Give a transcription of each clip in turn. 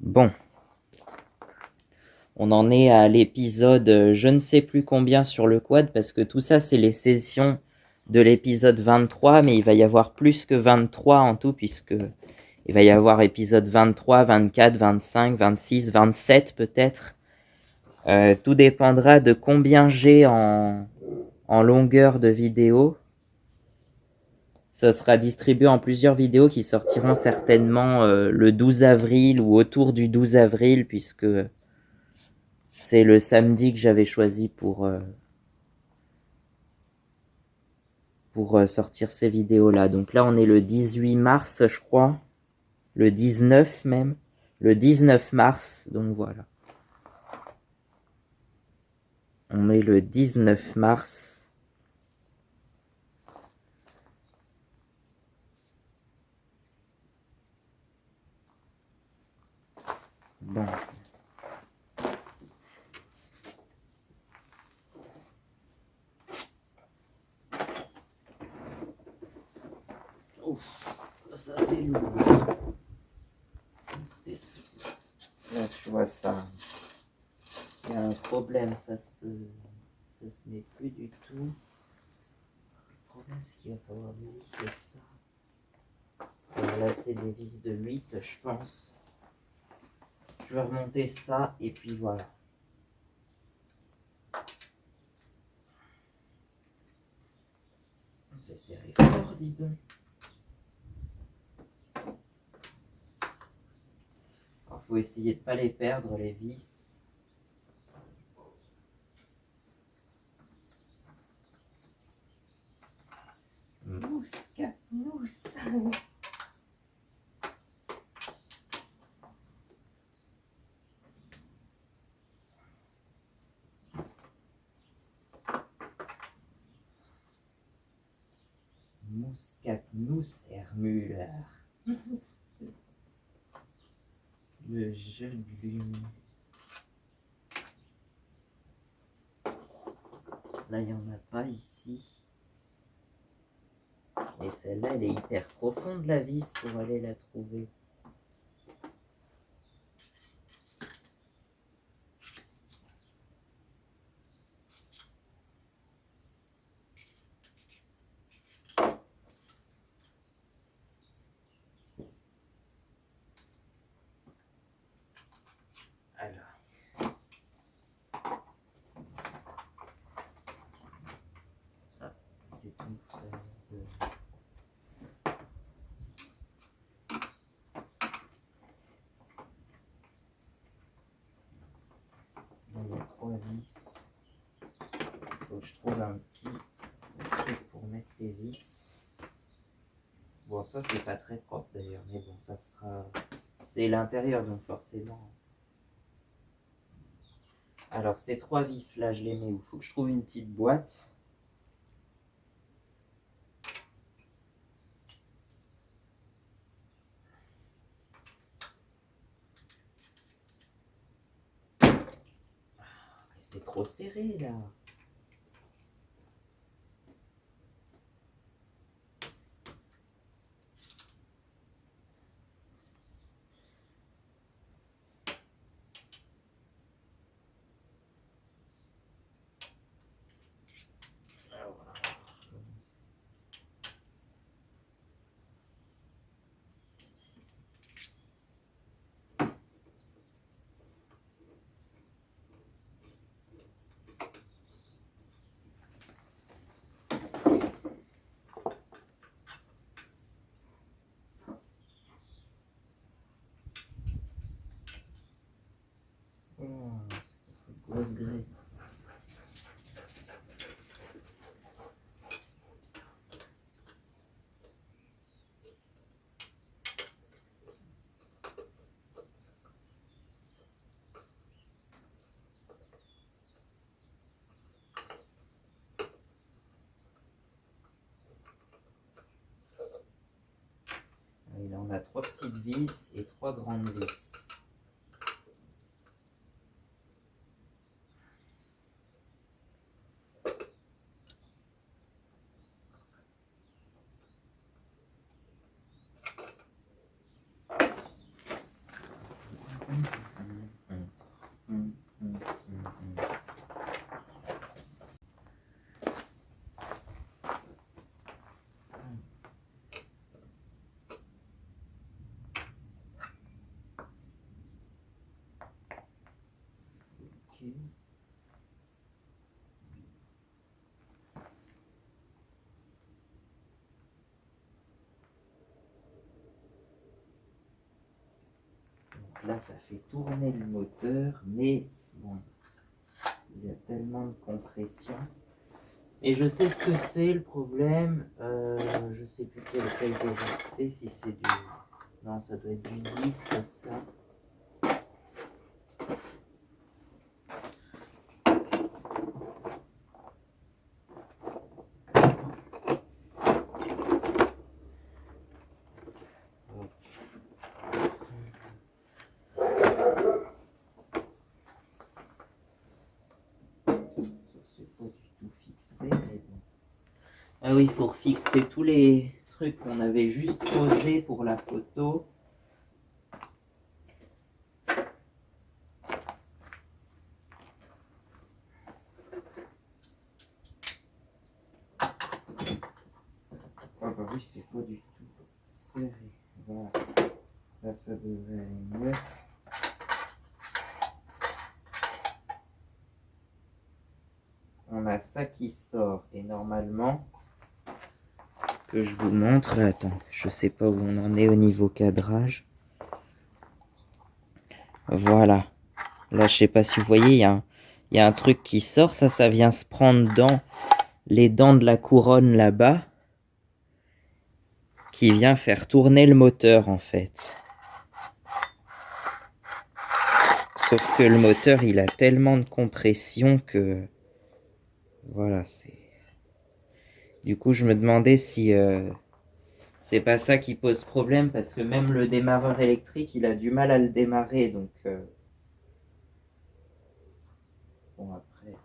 Bon, on en est à l'épisode je ne sais plus combien sur le quad, parce que tout ça, c'est les sessions de l'épisode 23, mais il va y avoir plus que 23 en tout, puisque il va y avoir épisode 23, 24, 25, 26, 27 peut-être. Tout dépendra de combien j'ai en longueur de vidéo. Ça sera distribué en plusieurs vidéos qui sortiront certainement le 12 avril ou autour du 12 avril, puisque c'est le samedi que j'avais choisi pour sortir ces vidéos-là. Donc là, on est le 18 mars, je crois. Le 19 même. Le 19 mars, donc voilà. On est le 19 mars. Bon. Ouf, ça c'est lourd. Là, tu vois ça. Il y a un problème, ça se met plus du tout. Le problème, c'est qu'il va falloir visser ça. Alors là, c'est des vis de 8, je pense. Je vais remonter ça, et puis voilà. C'est serré fort, dis donc. Alors, faut essayer de pas les perdre, les vis. Mouscatmousse. Mouscatmousse Hermüller. Le jeu de lune. Là, il n'y en a pas ici. Et celle-là, elle est hyper profonde, la vis, pour aller la trouver. Alors. Ah, c'est tout, ça. Il y a 3 vis. Il faut que je trouve un petit truc pour mettre les vis. Bon, ça, c'est pas très propre d'ailleurs, mais bon, ça sera. C'est l'intérieur, donc forcément. Alors, ces 3 vis là, je les mets où? Il faut que je trouve une petite boîte. C'est trop serré là. Oh, c'est grosse graisse. Et là, on a 3 petites vis et 3 grandes vis. Là, ça fait tourner le moteur, mais bon, il y a tellement de compression. Et je sais ce que c'est le problème. Je sais plus quel déjà c'est, si c'est du... Non, ça doit être du 10, ça. C'est pas du tout fixé, mais bon. Ah oui, il faut refixer tous les trucs qu'on avait juste posés pour la photo. Ah bah oui, c'est pas du tout serré. Voilà. Là, ça devrait aller mieux. On a ça qui sort. Et normalement, que je vous montre, là, attends, je sais pas où on en est au niveau cadrage. Voilà. Là, je sais pas si vous voyez, il y a un truc qui sort. Ça vient se prendre dans les dents de la couronne là-bas, qui vient faire tourner le moteur en fait. Sauf que le moteur, il a tellement de compression que... Voilà, c'est... Du coup, je me demandais si c'est pas ça qui pose problème, parce que même le démarreur électrique, il a du mal à le démarrer, donc... Bon, après...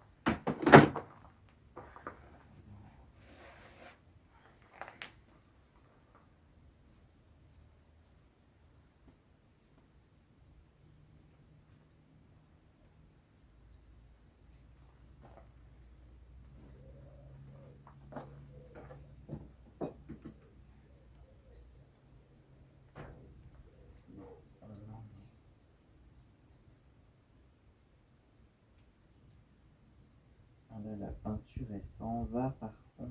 Là, la peinture, elle s'en va par contre.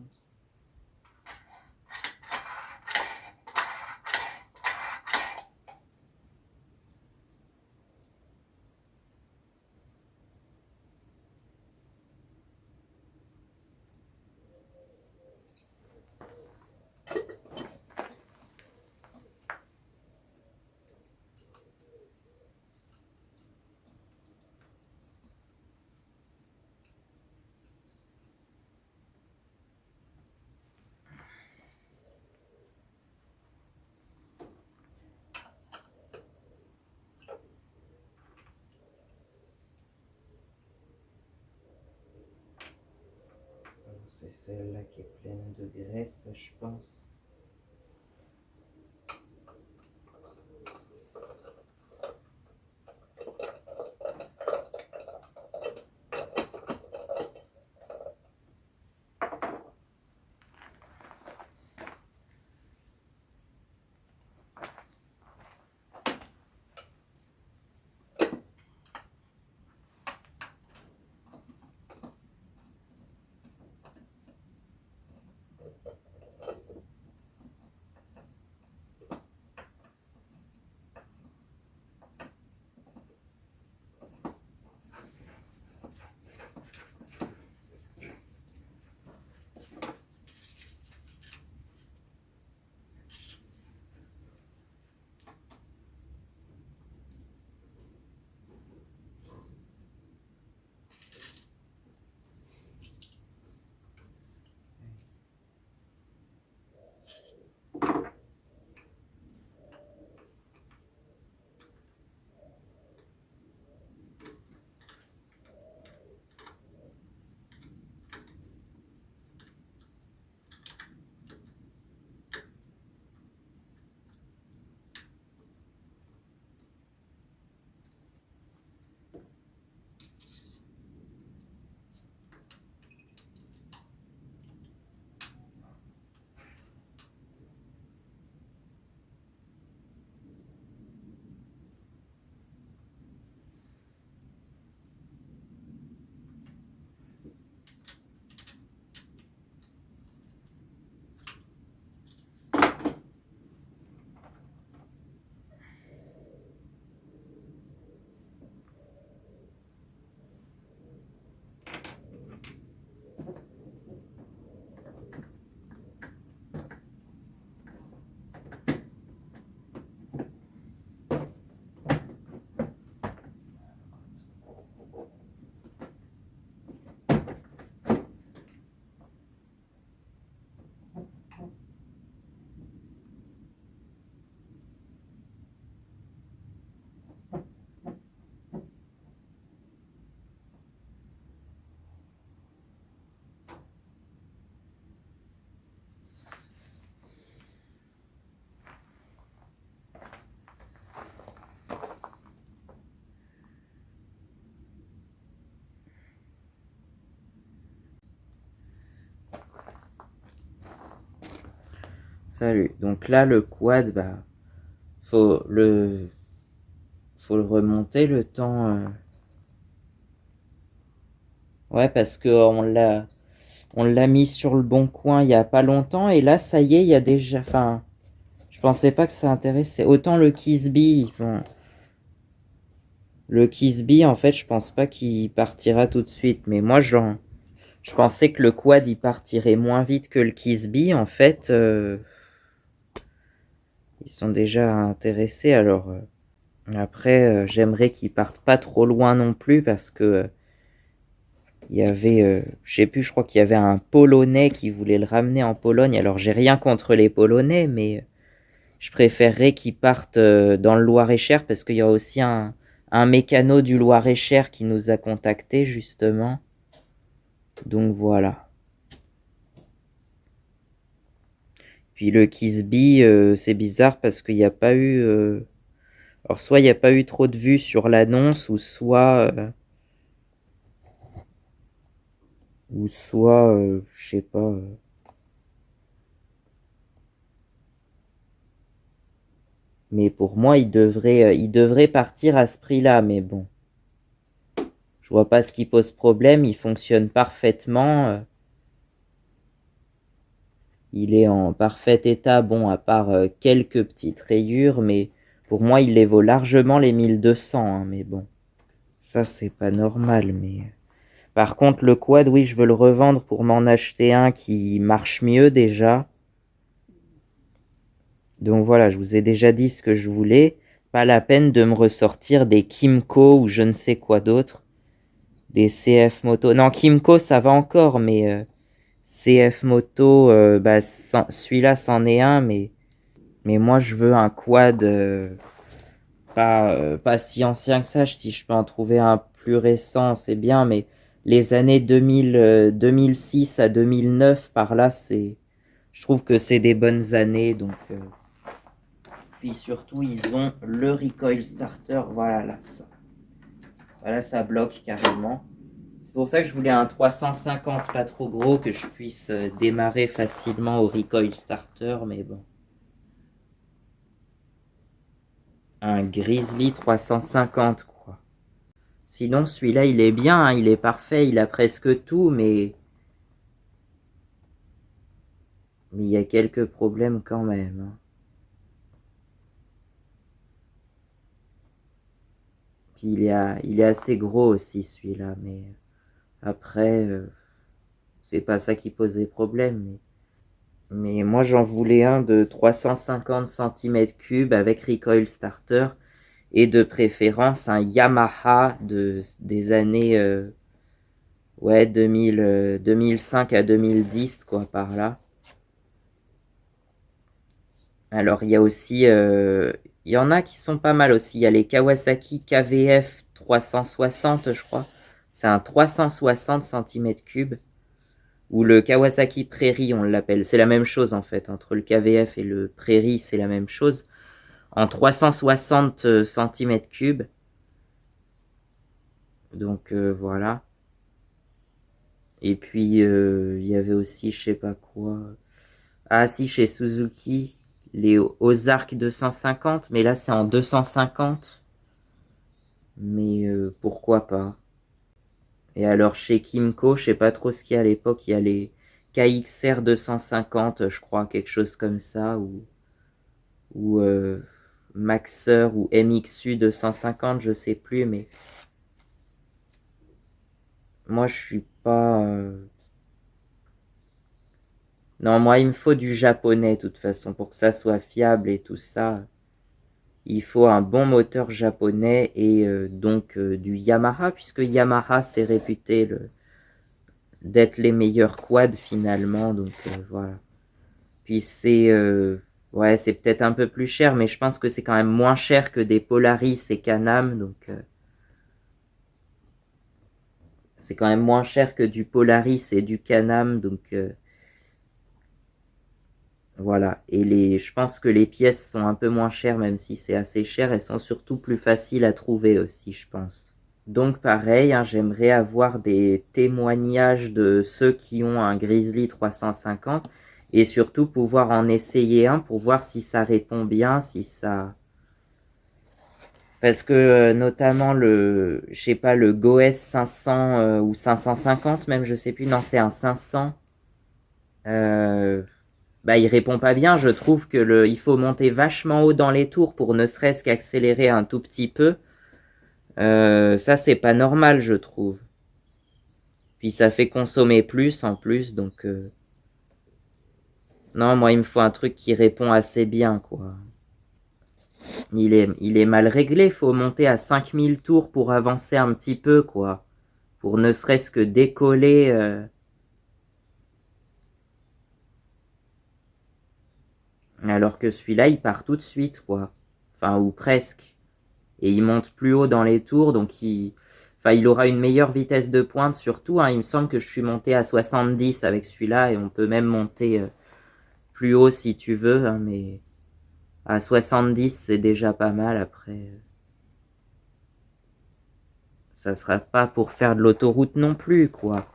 C'est celle-là qui est pleine de graisse, je pense. Salut. Donc là, le quad, bah, faut le, faut le remonter le temps. Ouais, parce que on l'a mis sur le bon coin il y a pas longtemps et là, ça y est, il y a déjà. Enfin, je pensais pas que ça intéressait autant le Kisby. Le Kisby, en fait, je pense pas qu'il partira tout de suite. Mais moi, je pensais que le quad il partirait moins vite que le Kisby. En fait, ils sont déjà intéressés. Alors après, j'aimerais qu'ils partent pas trop loin non plus parce que il y avait, je sais plus, je crois qu'il y avait un Polonais qui voulait le ramener en Pologne. Alors j'ai rien contre les Polonais, mais je préférerais qu'ils partent dans le Loir-et-Cher parce qu'il y a aussi un mécano du Loir-et-Cher qui nous a contactés justement. Donc voilà. Puis le Kisby, c'est bizarre parce qu'il n'y a pas eu. Alors soit il n'y a pas eu trop de vues sur l'annonce, ou soit, je sais pas. Mais pour moi, il devrait partir à ce prix-là. Mais bon, je vois pas ce qui pose problème. Il fonctionne parfaitement. Il est en parfait état, bon, à part quelques petites rayures, mais pour moi, il les vaut largement les 1200, hein, mais bon, ça, c'est pas normal, mais... Par contre, le quad, oui, je veux le revendre pour m'en acheter un qui marche mieux déjà. Donc voilà, je vous ai déjà dit ce que je voulais. Pas la peine de me ressortir des Kymco ou je ne sais quoi d'autre. Des CF Moto. Non, Kymco, ça va encore, mais CF Moto, bah, celui-là, c'en est un, mais moi, je veux un quad pas si ancien que ça. Si je peux en trouver un plus récent, c'est bien, mais les années 2006 à 2009, par là, je trouve que c'est des bonnes années. Donc, puis surtout, ils ont le recoil starter. Voilà, là, ça bloque carrément. C'est pour ça que je voulais un 350 pas trop gros, que je puisse démarrer facilement au recoil starter, mais bon. Un Grizzly 350, quoi. Sinon, celui-là, il est bien, hein, il est parfait, il a presque tout, mais il y a quelques problèmes quand même, hein. Puis il est assez gros aussi, celui-là, mais après, c'est pas ça qui posait problème. Mais moi, j'en voulais un de 350 cm3 avec recoil starter et de préférence un Yamaha des années ouais, 2005 à 2010, quoi, par là. Alors, il y a aussi, il y en a qui sont pas mal aussi. Il y a les Kawasaki KVF 360, je crois. C'est un 360 cm3. Ou le Kawasaki Prairie, on l'appelle. C'est la même chose en fait. Entre le KVF et le Prairie, c'est la même chose. En 360 cm3. Donc voilà. Et puis il y avait aussi, je sais pas quoi. Ah si, chez Suzuki, les Ozark 250. Mais là, c'est en 250. Mais pourquoi pas. Et alors chez Kymco, je sais pas trop ce qu'il y a à l'époque. Il y a les KXR 250, je crois, quelque chose comme ça. Ou Maxer ou MXU 250, je sais plus, mais moi je suis pas. Non, moi il me faut du japonais de toute façon pour que ça soit fiable et tout ça. Il faut un bon moteur japonais et donc du Yamaha, puisque Yamaha c'est réputé d'être les meilleurs quads finalement, donc voilà. Puis ouais, c'est peut-être un peu plus cher, mais je pense que c'est quand même moins cher que des Polaris et Can-Am, donc c'est quand même moins cher que du Polaris et du Can-Am, donc voilà. Et je pense que les pièces sont un peu moins chères, même si c'est assez cher. Elles sont surtout plus faciles à trouver aussi, je pense. Donc pareil, hein, j'aimerais avoir des témoignages de ceux qui ont un Grizzly 350 Et surtout pouvoir en essayer un pour voir si ça répond bien, si ça... Parce que notamment je sais pas, le GoS 500 ou 550 même, je sais plus, non c'est un 500. Bah il répond pas bien, je trouve que il faut monter vachement haut dans les tours pour ne serait-ce qu'accélérer un tout petit peu. Ça c'est pas normal je trouve. Puis ça fait consommer plus en plus, donc... Non, moi il me faut un truc qui répond assez bien, quoi. Il est mal réglé, faut monter à 5000 tours pour avancer un petit peu, quoi. Pour ne serait-ce que décoller. Alors que celui-là, il part tout de suite, quoi. Enfin, ou presque. Et il monte plus haut dans les tours, donc enfin, il aura une meilleure vitesse de pointe surtout, hein. Il me semble que je suis monté à 70 avec celui-là, et on peut même monter plus haut si tu veux, hein, mais à 70 c'est déjà pas mal après. Ça sera pas pour faire de l'autoroute non plus, quoi.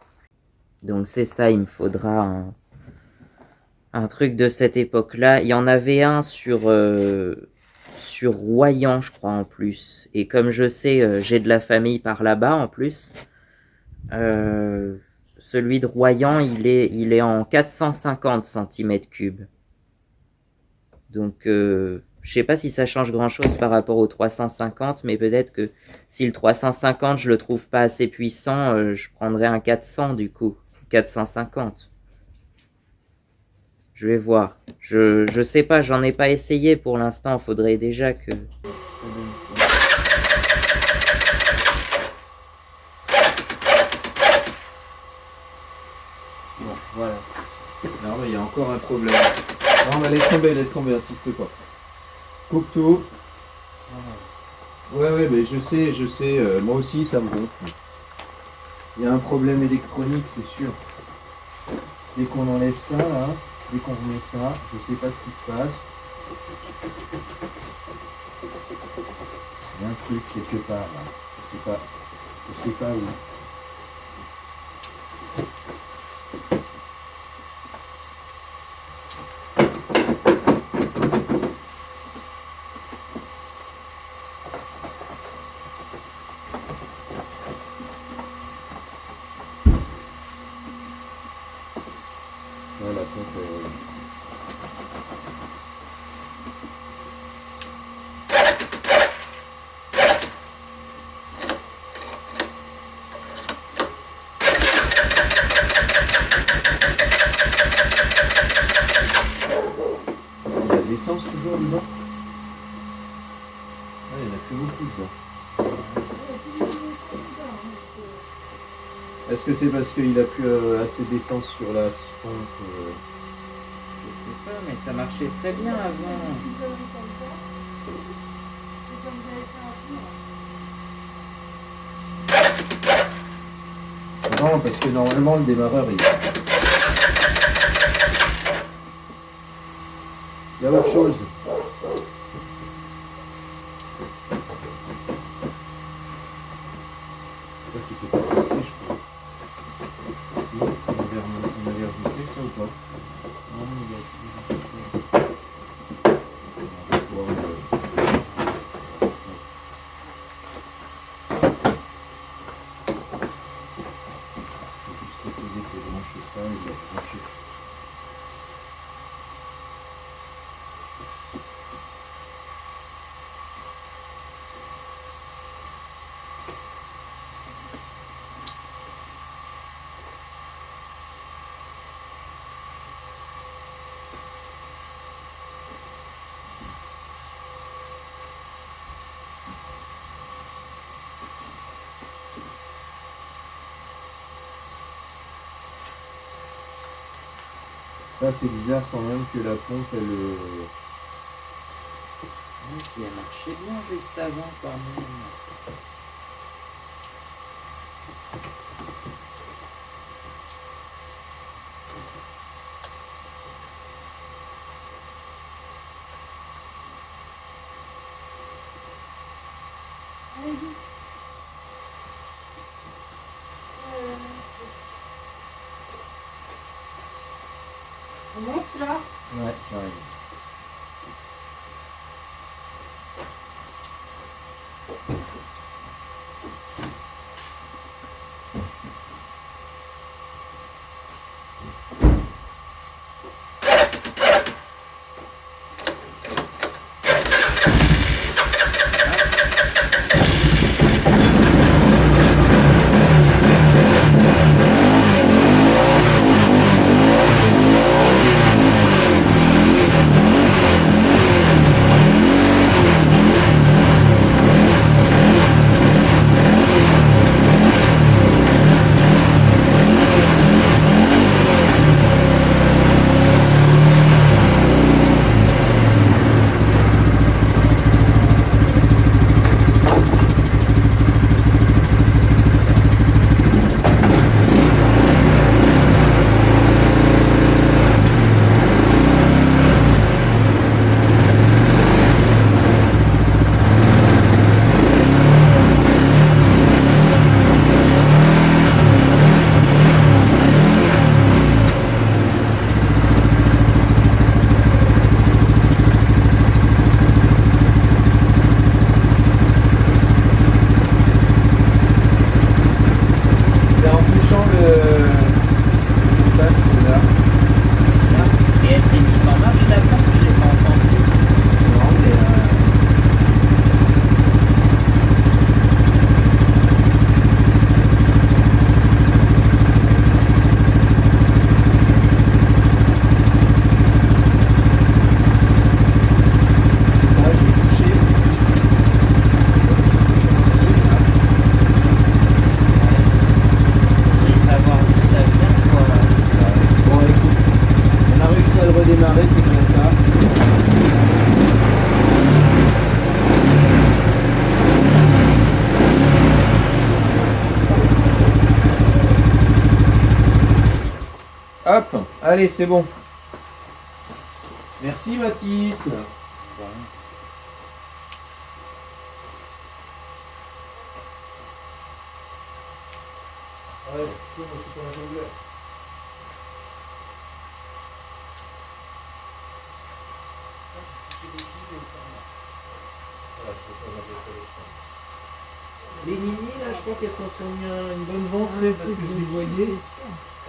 Donc c'est ça, il me faudra un truc de cette époque-là. Il y en avait un sur Royan, je crois, en plus. Et comme je sais, j'ai de la famille par là-bas, en plus. Celui de Royan, il est en 450 cm3. Donc, je sais pas si ça change grand-chose par rapport au 350, mais peut-être que si le 350, je le trouve pas assez puissant, je prendrais un 400 du coup. 450. Je vais voir. Je sais pas, j'en ai pas essayé pour l'instant. Faudrait déjà que... Bon, voilà. Non, mais il y a encore un problème. Non, mais laisse tomber, insiste pas. Coupe tout. Ouais, mais je sais, moi aussi ça me gonfle. Il y a un problème électronique, c'est sûr. Dès qu'on enlève ça, là, dès qu'on remet ça, je sais pas ce qui se passe. Il y a un truc quelque part, là. Je sais pas où. Là, la pompe, il y a de l'essence toujours dedans. Ah, il n'y en a plus beaucoup dedans. Est-ce que c'est parce qu'il a plus assez d'essence sur la pompe Je sais pas, mais ça marchait très bien avant. Non, parce que normalement le démarreur il y a autre chose. Ça c'était pas passé, je crois. Si, on avait revissé ça ou pas? Non, il y a- On va pouvoir faut juste essayer de brancher ça et de le brancher. Ça c'est bizarre quand même que la pompe elle. Oui, puis elle marchait bien juste avant quand même. Comment Ouais, j'arrive. Hop, allez, c'est bon. Merci Mathis. Ouais, moi je suis sur la jongleur. Les Nini, là, je crois qu'elles s'en sont mis une bonne ventrée parce que je les voyais.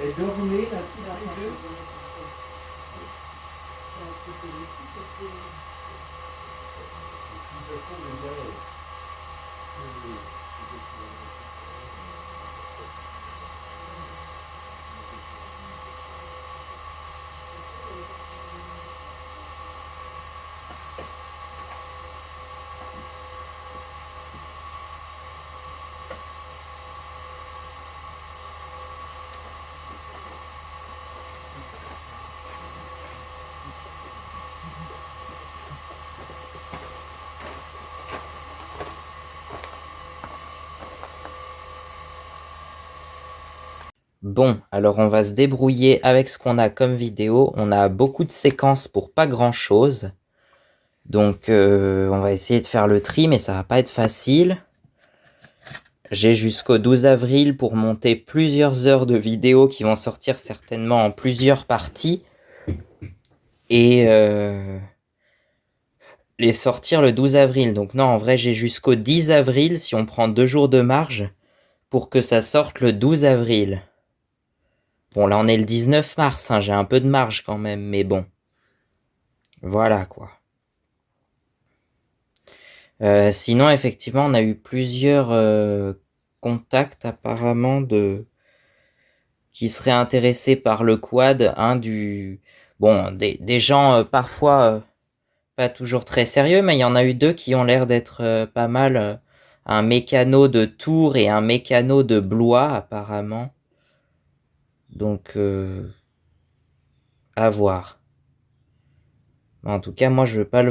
Elles dormaient, là, toutes les deux. Bon, alors on va se débrouiller avec ce qu'on a comme vidéo. On a beaucoup de séquences pour pas grand-chose. Donc on va essayer de faire le tri, mais ça va pas être facile. J'ai jusqu'au 12 avril pour monter plusieurs heures de vidéos qui vont sortir certainement en plusieurs parties. Et les sortir le 12 avril. Donc non, en vrai, j'ai jusqu'au 10 avril, si on prend 2 jours de marge, pour que ça sorte le 12 avril. Bon, là, on est le 19 mars, hein, j'ai un peu de marge quand même, mais bon. Voilà, quoi. Sinon, effectivement, on a eu plusieurs contacts, apparemment, qui seraient intéressés par le quad, hein, Bon, des gens, parfois, pas toujours très sérieux, mais il y en a eu 2 qui ont l'air d'être pas mal. Un mécano de Tours et un mécano de Blois, apparemment. Donc, à voir. En tout cas, moi, je veux pas le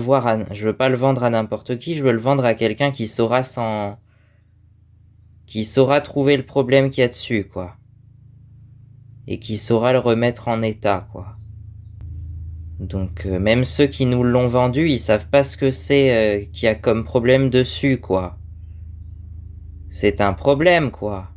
vendre à n'importe qui. Je veux le vendre à quelqu'un qui saura trouver le problème qu'il y a dessus, quoi. Et qui saura le remettre en état, quoi. Donc, même ceux qui nous l'ont vendu, ils savent pas ce que c'est qu'il y a comme problème dessus, quoi. C'est un problème, quoi.